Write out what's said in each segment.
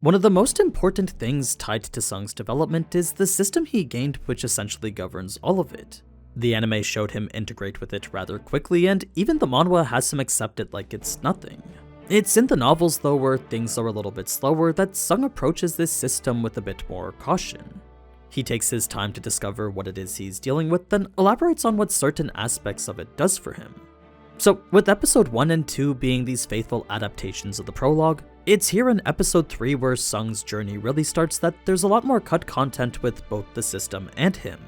One of the most important things tied to Sung's development is the system he gained, which essentially governs all of it. The anime showed him integrate with it rather quickly, and even the manhwa has him accept it like it's nothing. It's in the novels though, where things are a little bit slower, that Sung approaches this system with a bit more caution. He takes his time to discover what it is he's dealing with, then elaborates on what certain aspects of it does for him. So, with episode 1 and 2 being these faithful adaptations of the prologue, it's here in episode 3 where Sung's journey really starts that there's a lot more cut content with both the system and him.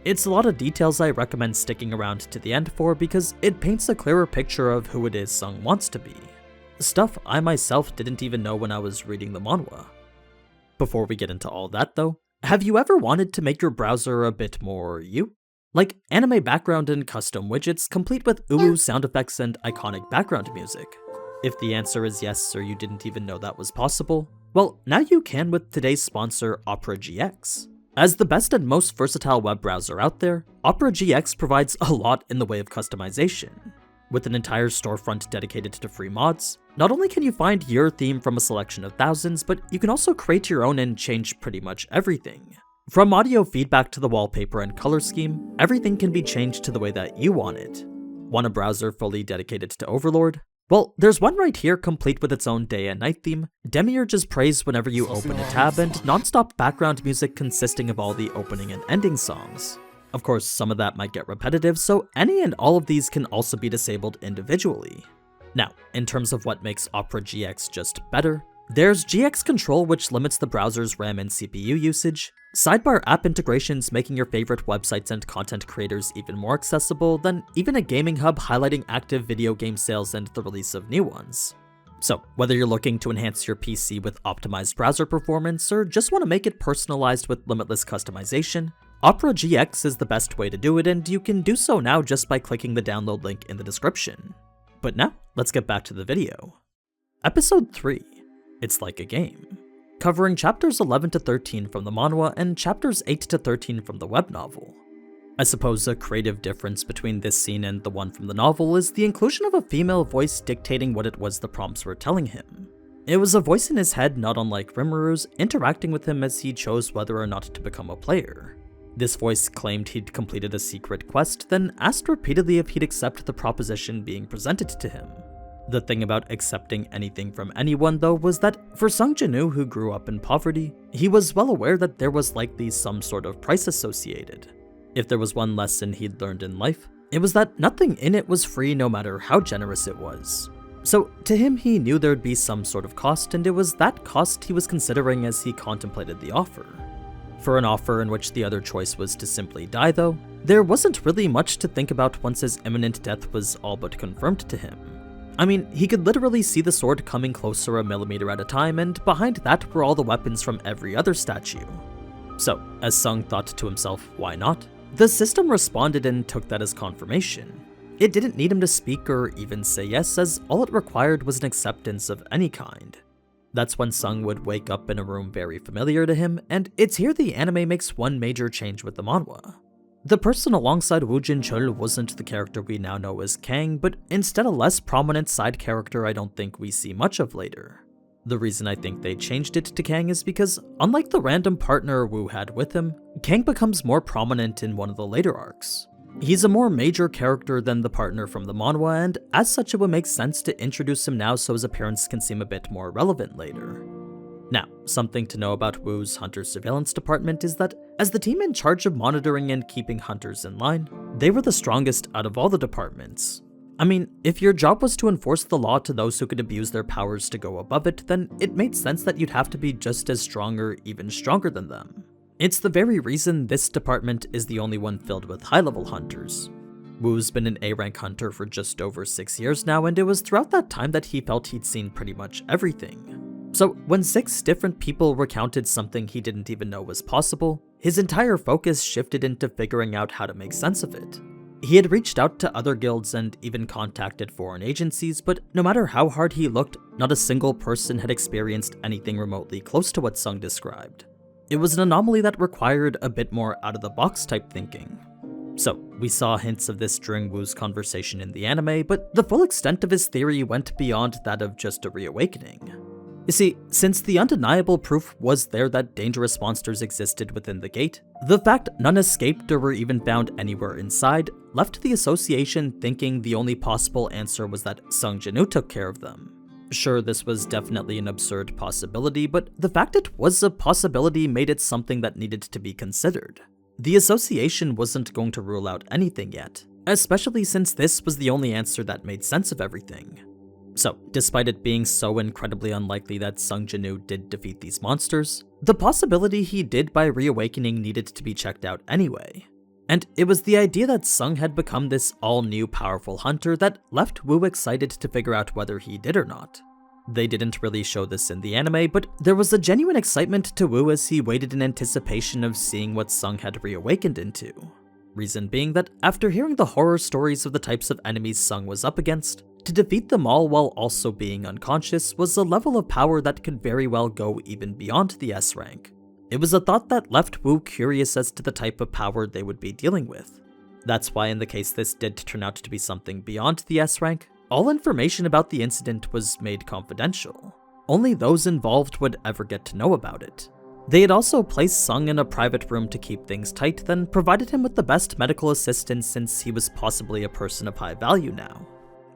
It's a lot of details I recommend sticking around to the end for because it paints a clearer picture of who it is Sung wants to be. Stuff I myself didn't even know when I was reading the manhwa. Before we get into all that though, have you ever wanted to make your browser a bit more you? Like anime background and custom widgets complete with uwu sound effects and iconic background music? If the answer is yes, or you didn't even know that was possible, well, now you can with today's sponsor, Opera GX. As the best and most versatile web browser out there, Opera GX provides a lot in the way of customization. With an entire storefront dedicated to free mods, not only can you find your theme from a selection of thousands, but you can also create your own and change pretty much everything. From audio feedback to the wallpaper and color scheme, everything can be changed to the way that you want it. Want a browser fully dedicated to Overlord? Well, there's one right here complete with its own day and night theme, demiurges praise whenever you open a tab, and non-stop background music consisting of all the opening and ending songs. Of course, some of that might get repetitive, so any and all of these can also be disabled individually. Now, in terms of what makes Opera GX just better, there's GX Control, which limits the browser's RAM and CPU usage, sidebar app integrations making your favorite websites and content creators even more accessible, then even a gaming hub highlighting active video game sales and the release of new ones. So, whether you're looking to enhance your PC with optimized browser performance or just want to make it personalized with limitless customization, Opera GX is the best way to do it, and you can do so now just by clicking the download link in the description. But now, let's get back to the video. Episode 3. It's Like a Game, covering chapters 11 to 13 from the manhwa and chapters 8 to 13 from the web novel. I suppose a creative difference between this scene and the one from the novel is the inclusion of a female voice dictating what it was the prompts were telling him. It was a voice in his head not unlike Rimru's, interacting with him as he chose whether or not to become a player. This voice claimed he'd completed a secret quest, then asked repeatedly if he'd accept the proposition being presented to him. The thing about accepting anything from anyone though was that for Sung Jinwoo, who grew up in poverty, he was well aware that there was likely some sort of price associated. If there was one lesson he'd learned in life, it was that nothing in it was free no matter how generous it was. So to him, he knew there'd be some sort of cost, and it was that cost he was considering as he contemplated the offer. For an offer in which the other choice was to simply die though, there wasn't really much to think about once his imminent death was all but confirmed to him. I mean, he could literally see the sword coming closer a millimeter at a time, and behind that were all the weapons from every other statue. So, as Sung thought to himself, why not? The system responded and took that as confirmation. It didn't need him to speak or even say yes, as all it required was an acceptance of any kind. That's when Sung would wake up in a room very familiar to him, and it's here the anime makes one major change with the manhwa. The person alongside Woo Jin-chul wasn't the character we now know as Kang, but instead a less prominent side character I don't think we see much of later. The reason I think they changed it to Kang is because, unlike the random partner Woo had with him, Kang becomes more prominent in one of the later arcs. He's a more major character than the partner from the manhwa, and as such it would make sense to introduce him now so his appearance can seem a bit more relevant later. Now, something to know about Woo's Hunter Surveillance Department is that, as the team in charge of monitoring and keeping hunters in line, they were the strongest out of all the departments. I mean, if your job was to enforce the law to those who could abuse their powers to go above it, then it made sense that you'd have to be just as strong or even stronger than them. It's the very reason this department is the only one filled with high-level hunters. Woo's been an A-rank hunter for just over 6 years now, and it was throughout that time that he felt he'd seen pretty much everything. So when 6 different people recounted something he didn't even know was possible, his entire focus shifted into figuring out how to make sense of it. He had reached out to other guilds and even contacted foreign agencies, but no matter how hard he looked, not a single person had experienced anything remotely close to what Sung described. It was an anomaly that required a bit more out-of-the-box type thinking. So, we saw hints of this during Woo's conversation in the anime, but the full extent of his theory went beyond that of just a reawakening. You see, since the undeniable proof was there that dangerous monsters existed within the gate, the fact none escaped or were even found anywhere inside left the association thinking the only possible answer was that Sung Jinwoo took care of them. Sure, this was definitely an absurd possibility, but the fact it was a possibility made it something that needed to be considered. The association wasn't going to rule out anything yet, especially since this was the only answer that made sense of everything. So, despite it being so incredibly unlikely that Sung Jinwoo did defeat these monsters, the possibility he did by reawakening needed to be checked out anyway. And it was the idea that Sung had become this all-new powerful hunter that left Woo excited to figure out whether he did or not. They didn't really show this in the anime, but there was a genuine excitement to Woo as he waited in anticipation of seeing what Sung had reawakened into. Reason being that after hearing the horror stories of the types of enemies Sung was up against, to defeat them all while also being unconscious was a level of power that could very well go even beyond the S rank. It was a thought that left Woo curious as to the type of power they would be dealing with. That's why in the case this did turn out to be something beyond the S rank, all information about the incident was made confidential. Only those involved would ever get to know about it. They had also placed Sung in a private room to keep things tight, then provided him with the best medical assistance since he was possibly a person of high value now.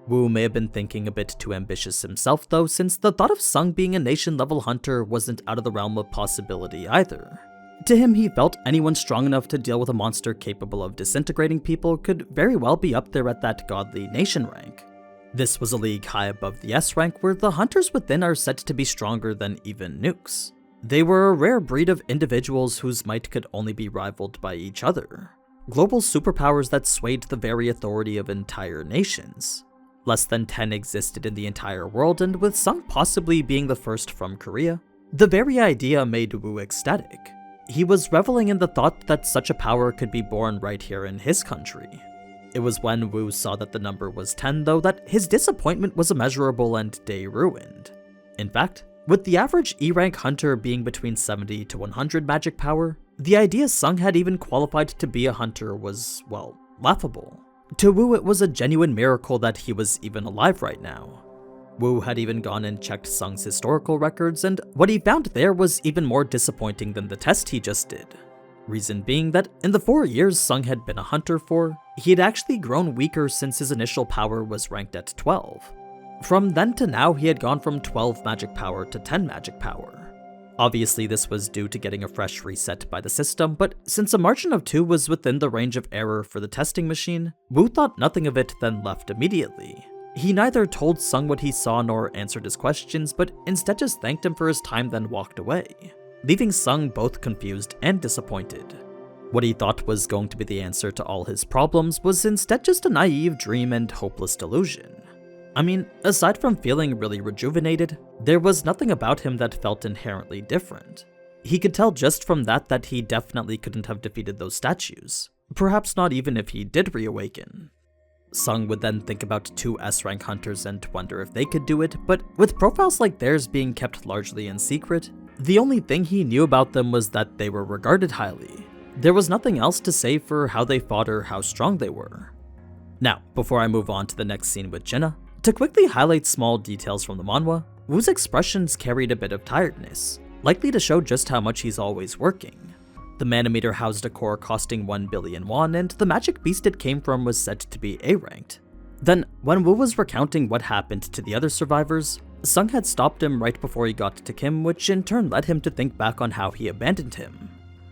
Woo may have been thinking a bit too ambitious himself though, since the thought of Sung being a nation-level hunter wasn't out of the realm of possibility either. To him, he felt anyone strong enough to deal with a monster capable of disintegrating people could very well be up there at that godly nation rank. This was a league high above the S rank where the hunters within are said to be stronger than even nukes. They were a rare breed of individuals whose might could only be rivaled by each other. Global superpowers that swayed the very authority of entire nations. Less than 10 existed in the entire world, and with Sung possibly being the first from Korea, the very idea made Woo ecstatic. He was reveling in the thought that such a power could be born right here in his country. It was when Woo saw that the number was 10 though that his disappointment was immeasurable and day ruined. In fact, with the average E-rank hunter being between 70 to 100 magic power, the idea Sung had even qualified to be a hunter was, well, laughable. To Woo, it was a genuine miracle that he was even alive right now. Woo had even gone and checked Sung's historical records, and what he found there was even more disappointing than the test he just did. Reason being that in the 4 years Sung had been a hunter for, he had actually grown weaker since his initial power was ranked at 12. From then to now, he had gone from 12 magic power to 10 magic power. Obviously, this was due to getting a fresh reset by the system, but since a margin of 2 was within the range of error for the testing machine, Woo thought nothing of it then left immediately. He neither told Sung what he saw nor answered his questions, but instead just thanked him for his time then walked away, leaving Sung both confused and disappointed. What he thought was going to be the answer to all his problems was instead just a naive dream and hopeless delusion. I mean, aside from feeling really rejuvenated, there was nothing about him that felt inherently different. He could tell just from that he definitely couldn't have defeated those statues, perhaps not even if he did reawaken. Sung would then think about 2 S-rank hunters and wonder if they could do it, but with profiles like theirs being kept largely in secret, the only thing he knew about them was that they were regarded highly. There was nothing else to say for how they fought or how strong they were. Now, before I move on to the next scene with Jinna, to quickly highlight small details from the manhwa, Woo's expressions carried a bit of tiredness, likely to show just how much he's always working. The manometer housed a core costing 1 billion won, and the magic beast it came from was said to be A-ranked. Then, when Woo was recounting what happened to the other survivors, Sung had stopped him right before he got to Kim, which in turn led him to think back on how he abandoned him.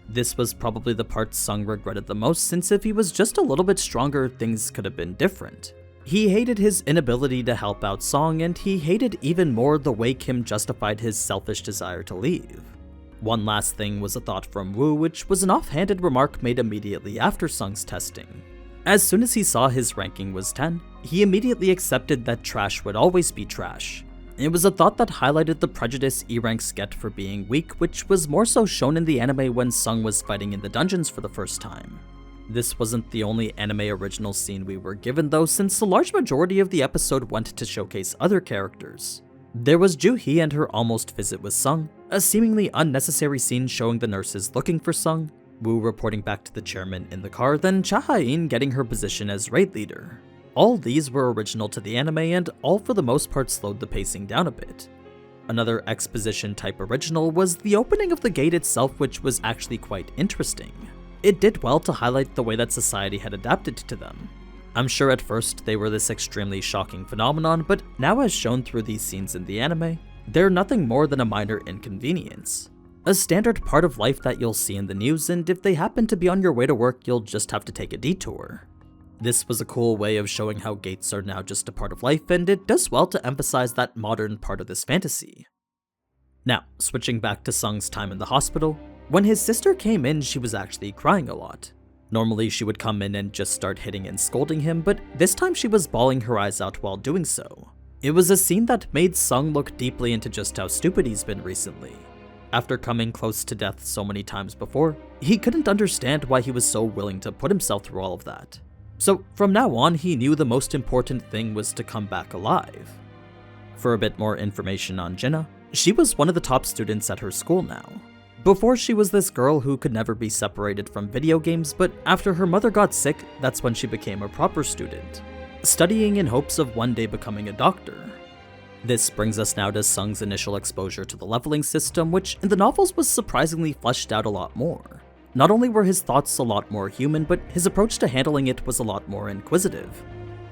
This was probably the part Sung regretted the most, since if he was just a little bit stronger, things could have been different. He hated his inability to help out Song, and he hated even more the way Kim justified his selfish desire to leave. One last thing was a thought from Woo, which was an offhanded remark made immediately after Sung's testing. As soon as he saw his ranking was 10, he immediately accepted that trash would always be trash. It was a thought that highlighted the prejudice E-ranks get for being weak, which was more so shown in the anime when Sung was fighting in the dungeons for the first time. This wasn't the only anime original scene we were given though, since the large majority of the episode went to showcase other characters. There was Joo-hee and her almost visit with Sung, a seemingly unnecessary scene showing the nurses looking for Sung, Woo reporting back to the chairman in the car, then Cha-ha-in getting her position as raid leader. All these were original to the anime and all for the most part slowed the pacing down a bit. Another exposition-type original was the opening of the gate itself, which was actually quite interesting. It did well to highlight the way that society had adapted to them. I'm sure at first they were this extremely shocking phenomenon, but now as shown through these scenes in the anime, they're nothing more than a minor inconvenience. A standard part of life that you'll see in the news, and if they happen to be on your way to work, you'll just have to take a detour. This was a cool way of showing how gates are now just a part of life, and it does well to emphasize that modern part of this fantasy. Now, switching back to Sung's time in the hospital, when his sister came in, she was actually crying a lot. Normally she would come in and just start hitting and scolding him, but this time she was bawling her eyes out while doing so. It was a scene that made Sung look deeply into just how stupid he's been recently. After coming close to death so many times before, he couldn't understand why he was so willing to put himself through all of that. So from now on, he knew the most important thing was to come back alive. For a bit more information on Jinna, she was one of the top students at her school now. Before, she was this girl who could never be separated from video games, but after her mother got sick, that's when she became a proper student, studying in hopes of one day becoming a doctor. This brings us now to Sung's initial exposure to the leveling system, which in the novels was surprisingly fleshed out a lot more. Not only were his thoughts a lot more human, but his approach to handling it was a lot more inquisitive.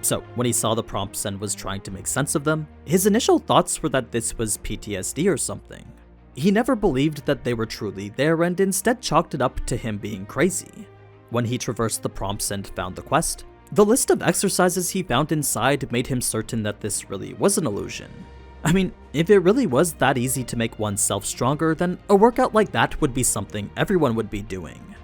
So when he saw the prompts and was trying to make sense of them, his initial thoughts were that this was PTSD or something. He never believed that they were truly there and instead chalked it up to him being crazy. When he traversed the prompts and found the quest, the list of exercises he found inside made him certain that this really was an illusion. I mean, if it really was that easy to make oneself stronger, then a workout like that would be something everyone would be doing.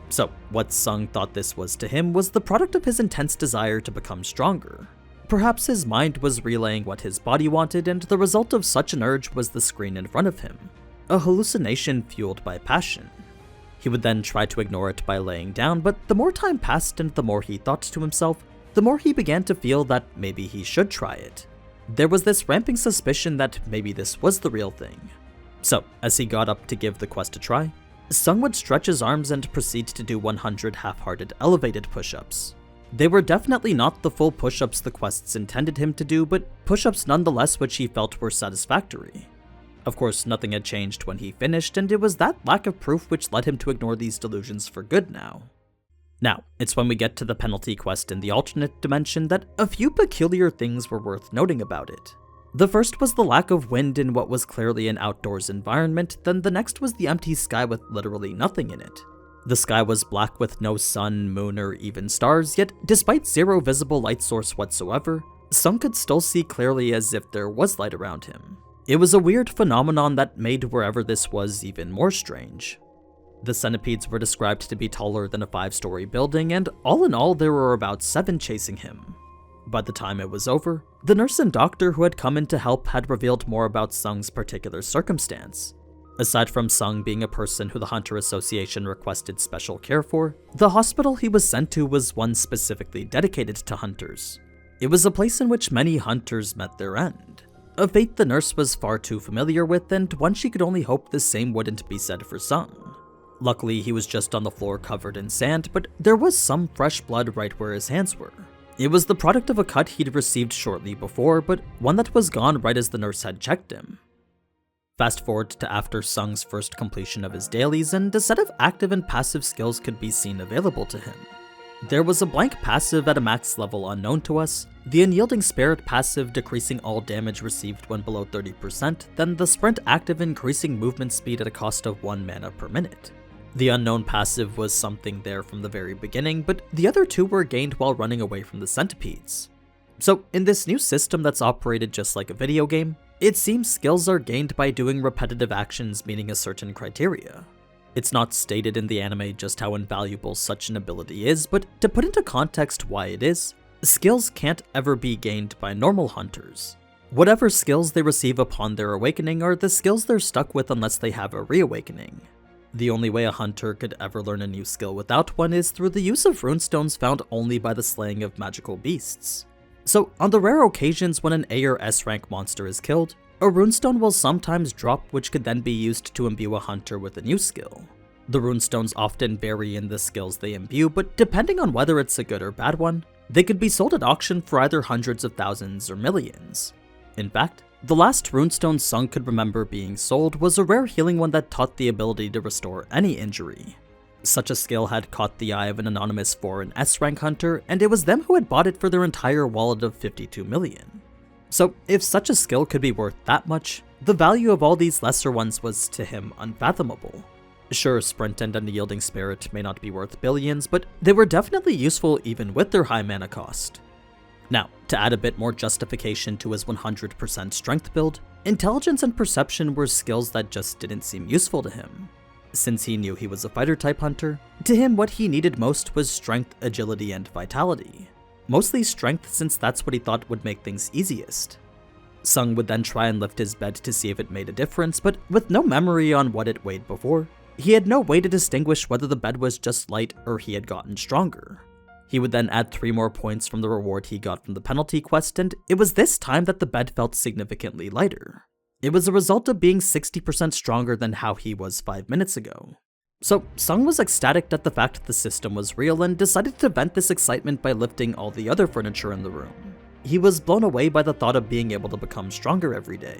So, what Sung thought this was to him was the product of his intense desire to become stronger. Perhaps his mind was relaying what his body wanted, and the result of such an urge was the screen in front of him. A hallucination fueled by passion. He would then try to ignore it by laying down, but the more time passed and the more he thought to himself, the more he began to feel that maybe he should try it. There was this ramping suspicion that maybe this was the real thing. So, as he got up to give the quest a try, Sung would stretch his arms and proceed to do 100 half-hearted elevated push-ups. They were definitely not the full push-ups the quests intended him to do, but push-ups nonetheless which he felt were satisfactory. Of course, nothing had changed when he finished, and it was that lack of proof which led him to ignore these delusions for good now. Now, it's when we get to the penalty quest in the alternate dimension that a few peculiar things were worth noting about it. The first was the lack of wind in what was clearly an outdoors environment, then the next was the empty sky with literally nothing in it. The sky was black with no sun, moon, or even stars, yet despite zero visible light source whatsoever, Sung could still see clearly as if there was light around him. It was a weird phenomenon that made wherever this was even more strange. The centipedes were described to be taller than a 5-story building, and all in all there were about 7 chasing him. By the time it was over, the nurse and doctor who had come in to help had revealed more about Sung's particular circumstance. Aside from Sung being a person who the Hunter Association requested special care for, the hospital he was sent to was one specifically dedicated to hunters. It was a place in which many hunters met their end. A fate the nurse was far too familiar with, and one she could only hope the same wouldn't be said for Sung. Luckily, he was just on the floor covered in sand, but there was some fresh blood right where his hands were. It was the product of a cut he'd received shortly before, but one that was gone right as the nurse had checked him. Fast forward to after Sung's first completion of his dailies, and a set of active and passive skills could be seen available to him. There was a blank passive at a max level unknown to us, the Unyielding Spirit passive decreasing all damage received when below 30%, then the Sprint active increasing movement speed at a cost of 1 mana per minute. The unknown passive was something there from the very beginning, but the other 2 were gained while running away from the centipedes. So in this new system that's operated just like a video game, it seems skills are gained by doing repetitive actions meeting a certain criteria. It's not stated in the anime just how invaluable such an ability is, but to put into context why it is, skills can't ever be gained by normal hunters. Whatever skills they receive upon their awakening are the skills they're stuck with unless they have a reawakening. The only way a hunter could ever learn a new skill without one is through the use of runestones found only by the slaying of magical beasts. So on the rare occasions when an A or S rank monster is killed, a runestone will sometimes drop, which could then be used to imbue a hunter with a new skill. The runestones often vary in the skills they imbue, but depending on whether it's a good or bad one, they could be sold at auction for either hundreds of thousands or millions. In fact, The last runestone Sung could remember being sold was a rare healing one that taught the ability to restore any injury. Such a skill had caught the eye of an anonymous foreign S-rank hunter, and it was them who had bought it for their entire wallet of 52 million. So if such a skill could be worth that much, the value of all these lesser ones was to him unfathomable. Sure, Sprint and Unyielding Spirit may not be worth billions, but they were definitely useful even with their high mana cost. Now, to add a bit more justification to his 100% strength build, Intelligence and Perception were skills that just didn't seem useful to him. Since he knew he was a fighter-type hunter, to him what he needed most was Strength, Agility, and Vitality. Mostly Strength, since that's what he thought would make things easiest. Sung would then try and lift his bed to see if it made a difference, but with no memory on what it weighed before, he had no way to distinguish whether the bed was just light or he had gotten stronger. He would then add 3 more points from the reward he got from the penalty quest, and it was this time that the bed felt significantly lighter. It was a result of being 60% stronger than how he was 5 minutes ago. So Sung was ecstatic at the fact the system was real and decided to vent this excitement by lifting all the other furniture in the room. He was blown away by the thought of being able to become stronger every day.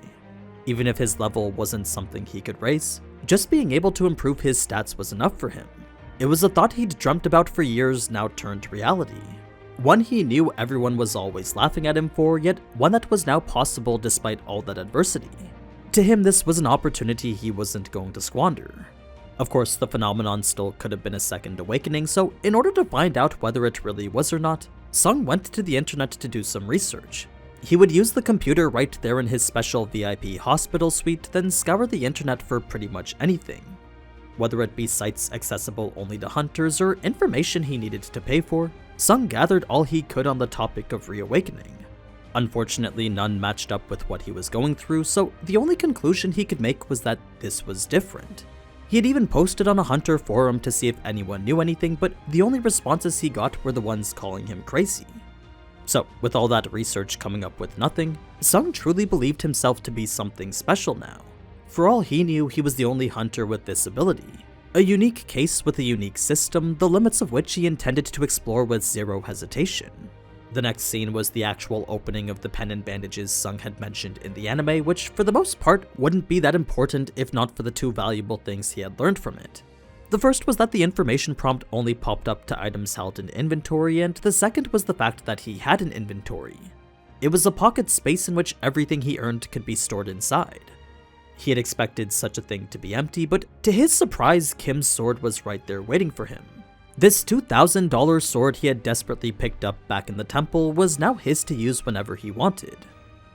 Even if his level wasn't something he could raise, just being able to improve his stats was enough for him. It was a thought he'd dreamt about for years now turned reality. One he knew everyone was always laughing at him for, yet one that was now possible despite all that adversity. To him, this was an opportunity he wasn't going to squander. Of course, the phenomenon still could have been a second awakening, so in order to find out whether it really was or not, Sung went to the internet to do some research. He would use the computer right there in his special VIP hospital suite, then scour the internet for pretty much anything. Whether it be sites accessible only to hunters or information he needed to pay for, Sung gathered all he could on the topic of reawakening. Unfortunately, none matched up with what he was going through, so the only conclusion he could make was that this was different. He had even posted on a hunter forum to see if anyone knew anything, but the only responses he got were the ones calling him crazy. So, with all that research coming up with nothing, Sung truly believed himself to be something special now. For all he knew, he was the only hunter with this ability. A unique case with a unique system, the limits of which he intended to explore with zero hesitation. The next scene was the actual opening of the pen and bandages Sung had mentioned in the anime, which for the most part wouldn't be that important if not for the 2 valuable things he had learned from it. The first was that the information prompt only popped up to items held in inventory, and the second was the fact that he had an inventory. It was a pocket space in which everything he earned could be stored inside. He had expected such a thing to be empty, but to his surprise, Kim's sword was right there waiting for him. This $2,000 sword he had desperately picked up back in the temple was now his to use whenever he wanted.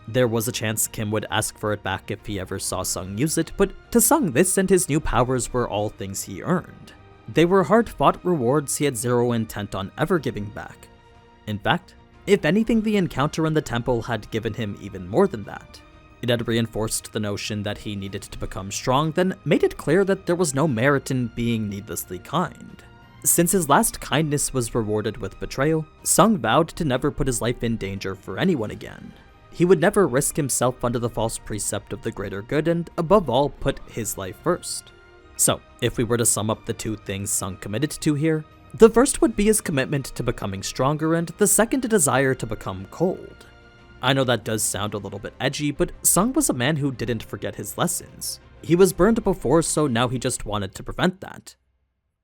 There was a chance Kim would ask for it back if he ever saw Sung use it, but to Sung this and his new powers were all things he earned. They were hard-fought rewards he had zero intent on ever giving back. In fact, if anything, the encounter in the temple had given him even more than that. It had reinforced the notion that he needed to become strong, then made it clear that there was no merit in being needlessly kind. Since his last kindness was rewarded with betrayal, Sung vowed to never put his life in danger for anyone again. He would never risk himself under the false precept of the greater good and, above all, put his life first. So, if we were to sum up the 2 things Sung committed to here, the first would be his commitment to becoming stronger and the second a desire to become cold. I know that does sound a little bit edgy, but Sung was a man who didn't forget his lessons. He was burned before, so now he just wanted to prevent that.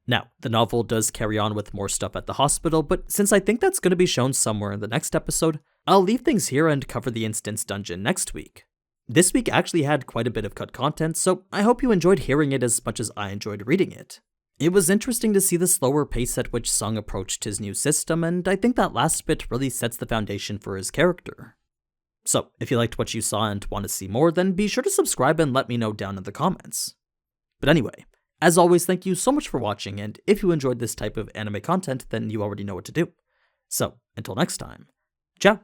Now, the novel does carry on with more stuff at the hospital, but since I think that's going to be shown somewhere in the next episode, I'll leave things here and cover the instance dungeon next week. This week actually had quite a bit of cut content, so I hope you enjoyed hearing it as much as I enjoyed reading it. It was interesting to see the slower pace at which Sung approached his new system, and I think that last bit really sets the foundation for his character. So, if you liked what you saw and want to see more, then be sure to subscribe and let me know down in the comments. But anyway, as always, thank you so much for watching, and if you enjoyed this type of anime content, then you already know what to do. So, until next time, ciao!